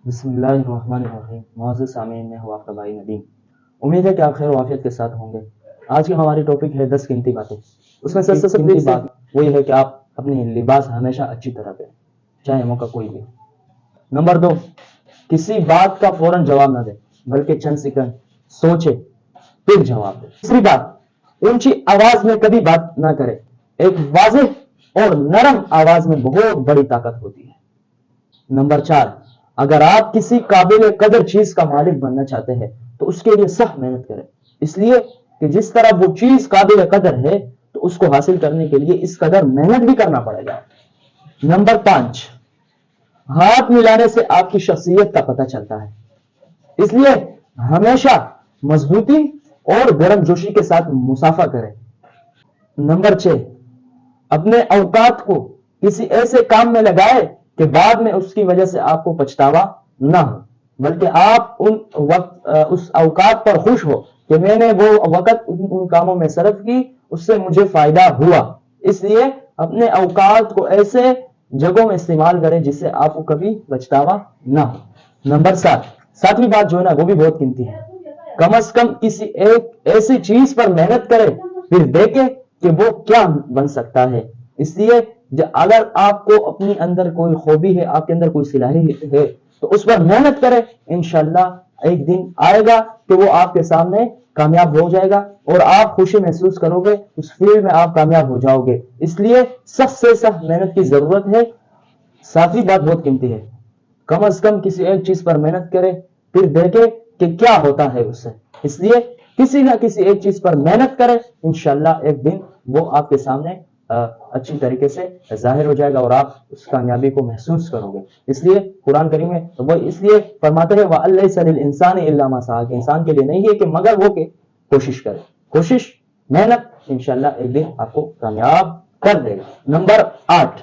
बिस्मिल्लाहिर्रहमानिर्रहीम। मुअज़्ज़िज़ सामीन, मैं हूँ आपका भाई नदीम। उम्मीद है कि आप खैर वाफियत के साथ होंगे। आज की हमारी टॉपिक है 10 कीमती बातें। उसमें सबसे पहली बात वो ये है कि आप अपनी लिबास हमेशा अच्छी तरह पहनें, चाहे मौका कोई भी हो। नंबर 2, किसी बात का फौरन जवाब ना दें, बल्कि चंद सेकंड सोचे फिर जवाब दें। तीसरी बात, ऊंची आवाज में कभी बात ना करें। एक वाज़ेह और नरम आवाज में बहुत बड़ी ताकत होती है। नंबर 4, अगर आप किसी काबिल कदर चीज का मालिक बनना चाहते हैं तो उसके लिए सख्त मेहनत करें, इसलिए कि जिस तरह वो चीज काबिल कदर है तो उसको हासिल करने के लिए इस कदर मेहनत भी करना पड़ेगा। नंबर 5, हाथ मिलाने से आपकी शख्सियत का पता चलता है, इसलिए हमेशा मजबूती और गर्मजोशी के साथ मुसाफा करें। नंबर 6, अपने औकात को किसी ऐसे काम में लगाए कि बाद में उसकी वजह से आपको पछतावा ना हो, बल्कि आप उस औकात पर खुश हो कि मैंने वो वक्त उन कामों में सर्फ की, उससे मुझे फायदा हुआ। इसलिए अपने औकात को ऐसे जगहों में इस्तेमाल करें जिससे आपको कभी पछतावा ना हो। नंबर 7, सातवीं बात जो है ना वो भी बहुत कीमती है। कम से कम किसी एक ऐसी चीज पर मेहनत करें, फिर देखें कि वो क्या बन सकता है। इसलिए अगर आपको अपनी अंदर कोई खूबी है, आपके अंदर कोई सलाहियत है, तो उस पर मेहनत करें। इंशाल्लाह एक दिन आएगा कि वो आपके सामने कामयाब हो जाएगा और आप खुशी महसूस करोगे, उस फील्ड में आप कामयाब हो जाओगे। इसलिए सख्त से सख्त मेहनत की जरूरत है। सातवीं बात बहुत कीमती है, कम से कम किसी एक चीज पर मेहनत करें, फिर देखें कि क्या होता है उससे। इसलिए किसी ना किसी एक चीज पर मेहनत करें, इंशाल्लाह एक दिन वो आपके सामने अच्छी तरीके से जाहिर हो जाएगा और आप उस कामयाबी को महसूस करोगे। इसलिए कुरान करीम में तो वो इसलिए फरमाते हैं वअलैसा लिल इंसानी इल्ला मा सआ, इंसान के लिए नहीं है कि मगर वो के कोशिश करे, कोशिश मेहनत इंशाल्लाह एक दिन आपको कामयाब कर देगा। नंबर 8,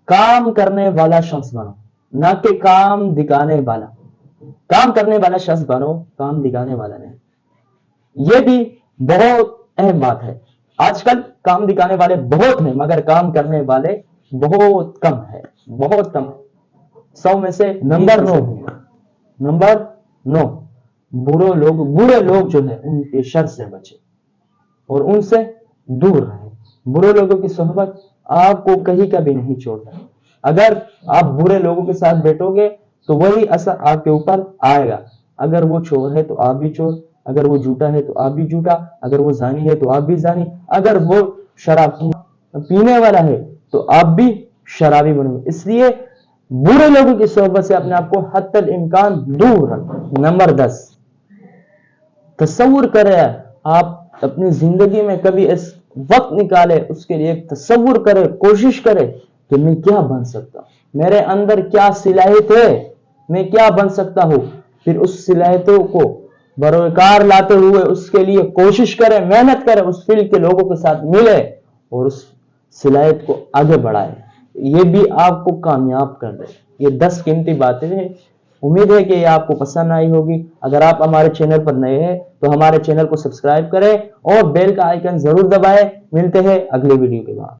काम करने वाला शख्स बनो, ना कि काम दिखाने वाला। काम करने वाला शख्स बनो, काम दिखाने वाला नहीं। ये भी बहुत अहम बात है। आजकल काम दिखाने वाले बहुत हैं मगर काम करने वाले बहुत कम है, बहुत कम है। 100 में से नंबर 9 बुरे लोग जो है उनके शर से बचे और उनसे दूर रहे। बुरे लोगों की सोहबत आपको कहीं का भी नहीं छोड़ता। अगर आप बुरे लोगों के साथ बैठोगे तो वही असर आपके ऊपर आएगा। अगर वो चोर है तो आप भी चोर, अगर वो झूठा है तो आप भी झूठा, अगर वो जानी है तो आप भी जानी, अगर वो शराब पीने वाला है तो आप भी शराबी बनोगे। इसलिए बुरे लोगों की सोहबत से अपने आप को हत्तल इम्कान दूर रखें। नंबर 10, तसव्वुर करें, आप अपनी जिंदगी में कभी इस वक्त निकाले, उसके लिए तसव्वुर करें, कोशिश करें कि मैं क्या बन सकता हूं, मेरे अंदर क्या सलाहियत है, मैं क्या बन सकता हूं। फिर उस सलाहियतों को बरोकार लाते हुए उसके लिए कोशिश करें, मेहनत करें, उस फील्ड के लोगों के साथ मिले और उस सलाहियत को आगे बढ़ाए। ये भी आपको कामयाब कर दे। ये 10 कीमती बातें हैं। उम्मीद है कि ये आपको पसंद आई होगी। अगर आप हमारे चैनल पर नए हैं तो हमारे चैनल को सब्सक्राइब करें और बेल का आइकन जरूर दबाएं। मिलते हैं अगले वीडियो के बाद।